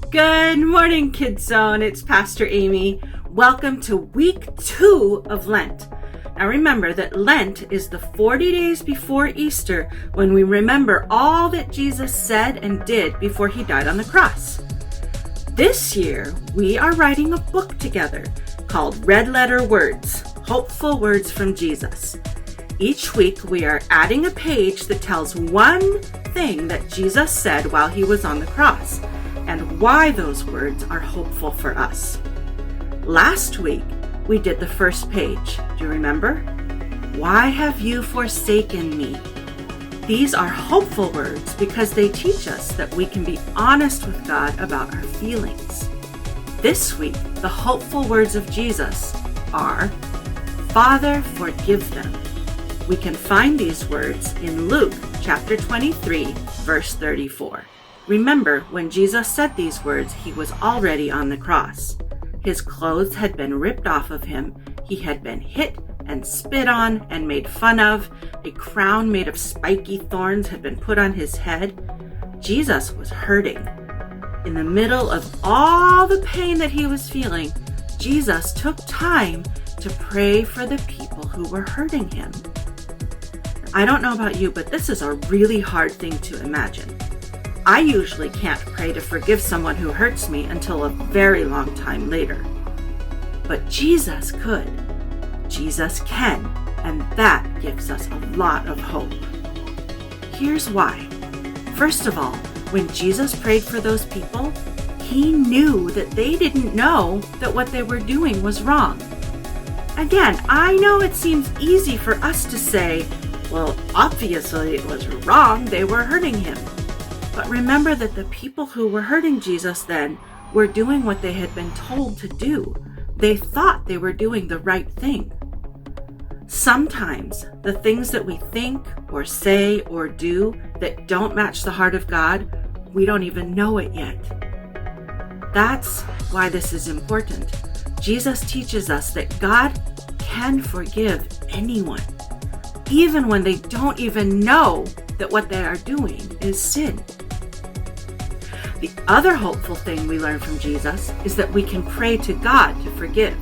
Good morning, KidZone. It's Pastor Amy. Welcome to week 2 of Lent. Now remember that Lent is the 40 days before Easter when we remember all that Jesus said and did before he died on the cross. This year, we are writing a book together called Red Letter Words, Hopeful Words from Jesus. Each week, we are adding a page that tells one thing that Jesus said while he was on the cross and why those words are hopeful for us. Last week, we did the first page. Do you remember? Why have you forsaken me? These are hopeful words because they teach us that we can be honest with God about our feelings. This week, the hopeful words of Jesus are, Father, forgive them. We can find these words in Luke chapter 23, verse 34. Remember, when Jesus said these words, he was already on the cross. His clothes had been ripped off of him. He had been hit and spit on and made fun of. A crown made of spiky thorns had been put on his head. Jesus was hurting. In the middle of all the pain that he was feeling, Jesus took time to pray for the people who were hurting him. I don't know about you, but this is a really hard thing to imagine. I usually can't pray to forgive someone who hurts me until a very long time later. But Jesus could. Jesus can, and that gives us a lot of hope. Here's why. First of all, when Jesus prayed for those people, he knew that they didn't know that what they were doing was wrong. Again, I know it seems easy for us to say, well, obviously it was wrong, they were hurting him. But remember that the people who were hurting Jesus then were doing what they had been told to do. They thought they were doing the right thing. Sometimes the things that we think or say or do that don't match the heart of God, we don't even know it yet. That's why this is important. Jesus teaches us that God can forgive anyone, even when they don't even know that what they are doing is sin. The other hopeful thing we learn from Jesus is that we can pray to God to forgive.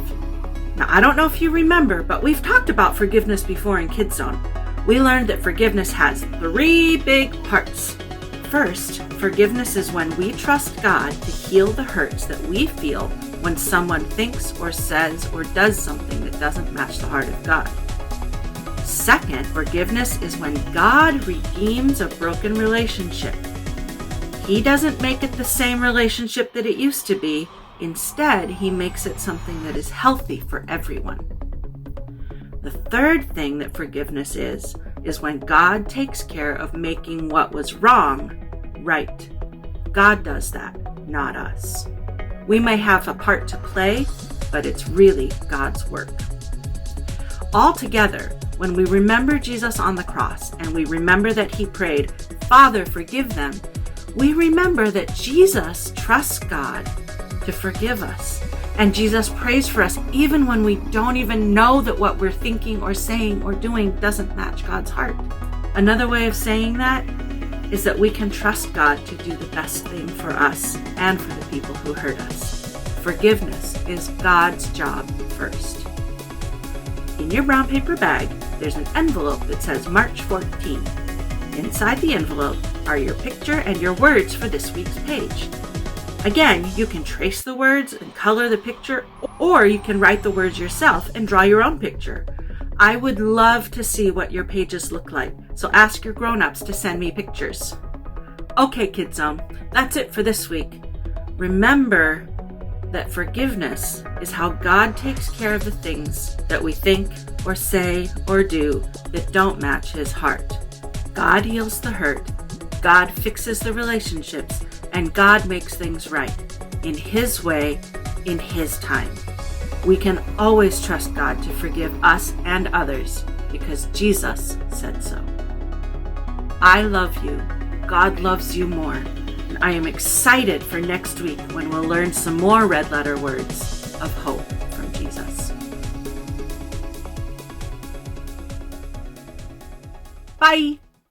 Now, I don't know if you remember, but we've talked about forgiveness before in KidZone. We learned that forgiveness has 3 big parts. First, forgiveness is when we trust God to heal the hurts that we feel when someone thinks or says or does something that doesn't match the heart of God. Second, forgiveness is when God redeems a broken relationship. He doesn't make it the same relationship that it used to be. Instead, he makes it something that is healthy for everyone. The third thing that forgiveness is when God takes care of making what was wrong right. God does that, not us. We may have a part to play, but it's really God's work. Altogether, when we remember Jesus on the cross and we remember that he prayed, Father, forgive them, we remember that Jesus trusts God to forgive us. And Jesus prays for us even when we don't even know that what we're thinking or saying or doing doesn't match God's heart. Another way of saying that is that we can trust God to do the best thing for us and for the people who hurt us. Forgiveness is God's job first. In your brown paper bag, there's an envelope that says March 14. Inside the envelope are your picture and your words for this week's page. Again, you can trace the words and color the picture, or you can write the words yourself and draw your own picture. I would love to see what your pages look like, so ask your grown-ups to send me pictures. Okay, KidZone, that's it for this week. Remember that forgiveness is how God takes care of the things that we think or say or do that don't match his heart. God heals the hurt, God fixes the relationships, and God makes things right in his way, in his time. We can always trust God to forgive us and others because Jesus said so. I love you. God loves you more. And I am excited for next week when we'll learn some more red letter words of hope from Jesus. Bye.